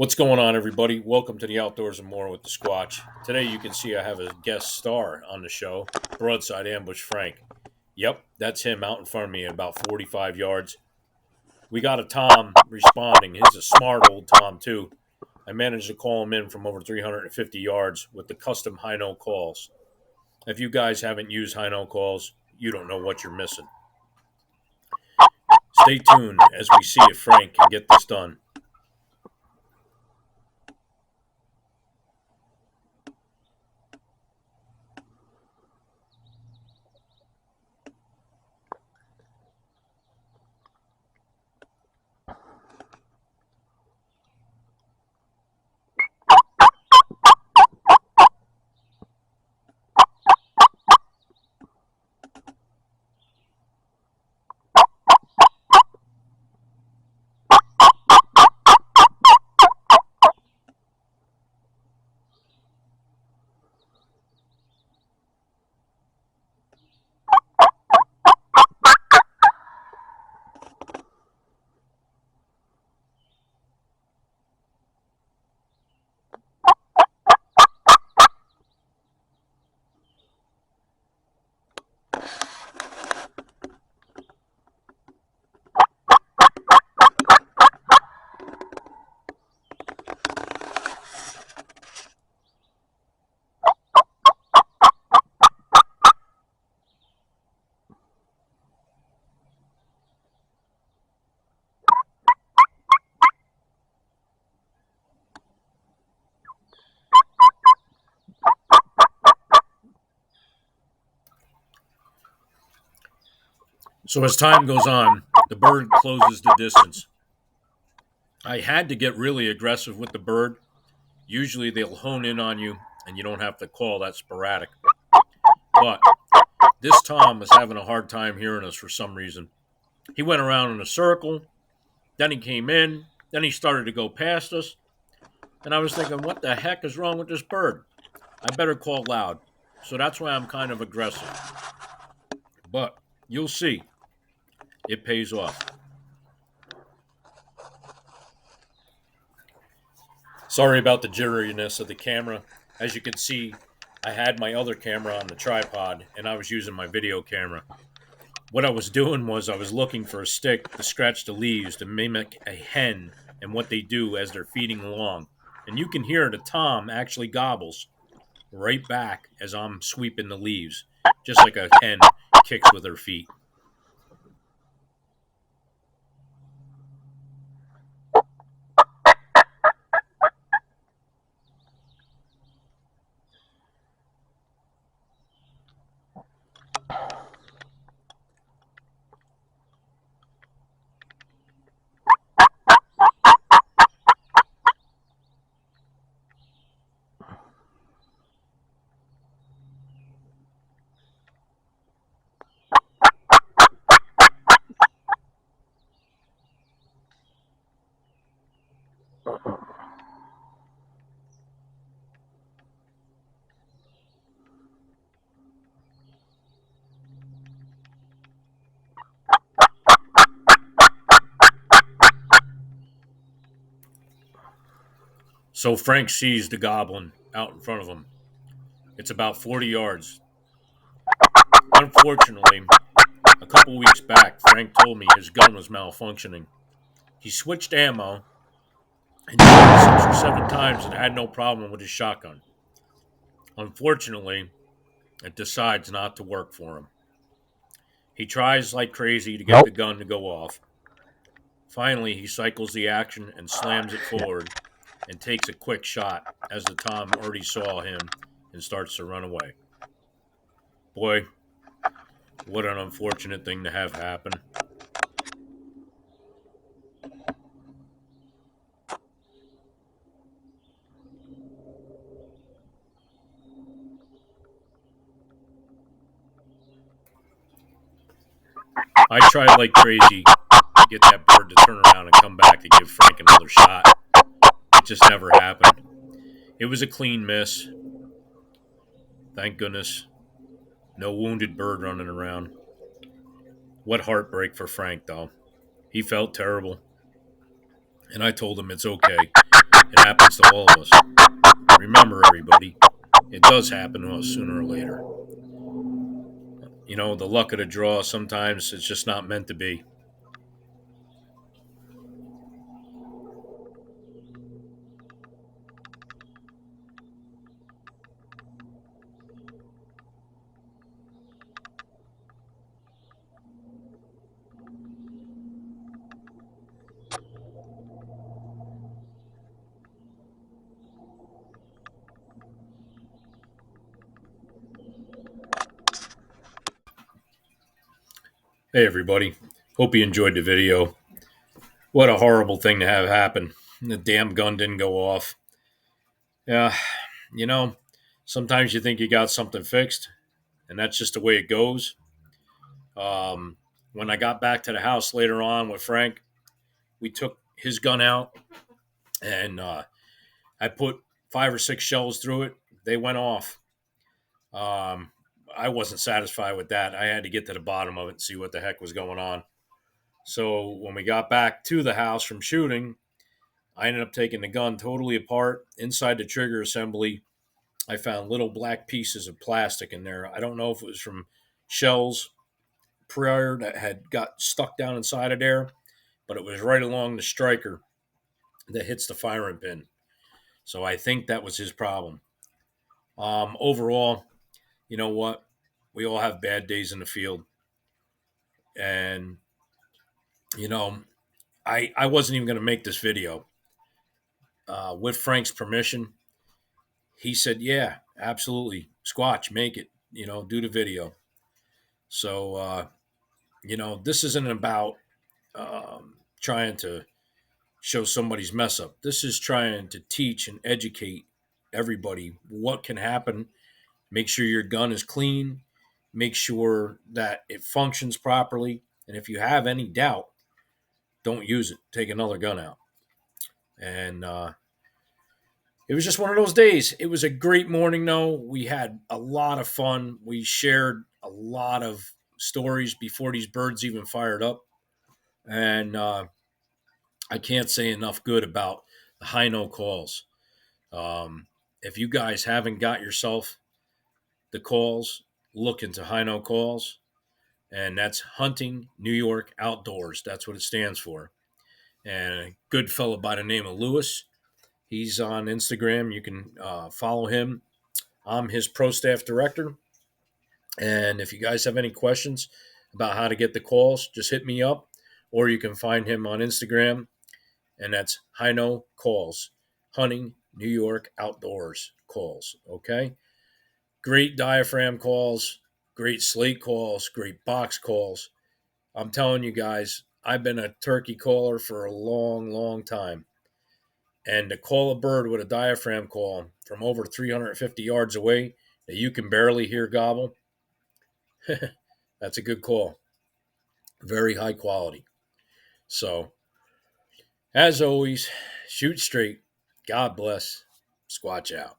What's going on, everybody? Welcome to the Outdoors and More with the Squatch. Today, you can see I have a guest star on the show, Broadside Ambush Frank. Yep, that's him out in front of me at about 45 yards. We got a Tom responding. He's a smart old Tom, too. I managed to call him in from over 350 yards with the custom high note calls. If you guys haven't used high note calls, you don't know what you're missing. Stay tuned as we see if Frank can get this done. So as time goes on, the bird closes the distance. I had to get really aggressive with the bird. Usually they'll hone in on you and you don't have to call that sporadic. But this Tom was having a hard time hearing us for some reason. He went around in a circle, then he came in, then he started to go past us, and I was thinking, what the heck is wrong with this bird? I better call loud. So that's why I'm kind of aggressive. But you'll see, it pays off. Sorry about the jitteriness of the camera. As you can see, I had my other camera on the tripod and I was using my video camera. What I was doing was I was looking for a stick to scratch the leaves to mimic a hen and what they do as they're feeding along. And you can hear the Tom actually gobbles right back as I'm sweeping the leaves, just like a hen kicks with her feet. So Frank sees the goblin out in front of him. It's about 40 yards. Unfortunately, a couple weeks back, Frank told me his gun was malfunctioning. He switched ammo and shot 6 or 7 times and had no problem with his shotgun. Unfortunately, it decides not to work for him. He tries like crazy to get the gun to go off. Finally, he cycles the action and slams it forward and takes a quick shot as the Tom already saw him and starts to run away. Boy, what an unfortunate thing to have happen. I tried like crazy to get that bird to turn around and come back to give Frank another shot. It just never happened. It was a clean miss. Thank goodness. No wounded bird running around. What heartbreak for Frank, though. He felt terrible. And I told him it's okay. It happens to all of us. Remember, everybody, it does happen to us sooner or later. The luck of the draw, sometimes it's just not meant to be. Hey, everybody. Hope you enjoyed the video. What a horrible thing to have happen. The damn gun didn't go off. Yeah, you know, sometimes you think you got something fixed, and that's just the way it goes. Um, when I got back to the house later on with Frank, we took his gun out and I put 5 or 6 shells through it. They went off. Um, I wasn't satisfied with that. I had to get to the bottom of it and see what the heck was going on. So when we got back to the house from shooting, I ended up taking the gun totally apart. Inside the trigger assembly, I found little black pieces of plastic in there. I don't know if it was from shells prior that had got stuck down inside of there, but it was right along the striker that hits the firing pin. So I think that was his problem. Overall, you know what? We all have bad days in the field. And, you know, I wasn't even going to make this video. With Frank's permission, he said, yeah, absolutely. Squatch, make it, do the video. So, this isn't about trying to show somebody's mess up. This is trying to teach and educate everybody what can happen. Make sure your gun is clean. Make sure that it functions properly. And if you have any doubt, don't use it. Take another gun out. And it was just one of those days. It was a great morning, though. We had a lot of fun. We shared a lot of stories before these birds even fired up. And I can't say enough good about the high no calls. If you guys haven't got yourself the calls, look into high no calls. And that's Hunting New York Outdoors. That's what it stands for. And a good fellow by the name of Lewis. He's on Instagram. You can follow him. I'm his pro staff director. And if you guys have any questions about how to get the calls, just hit me up. Or you can find him on Instagram. And that's Hino Calls. Hunting New York Outdoors calls. Okay? Great diaphragm calls, great slate calls, great box calls. I'm telling you guys, I've been a turkey caller for a long, long time. And to call a bird with a diaphragm call from over 350 yards away that you can barely hear gobble, that's a good call. Very high quality. So, as always, shoot straight. God bless. Squatch out.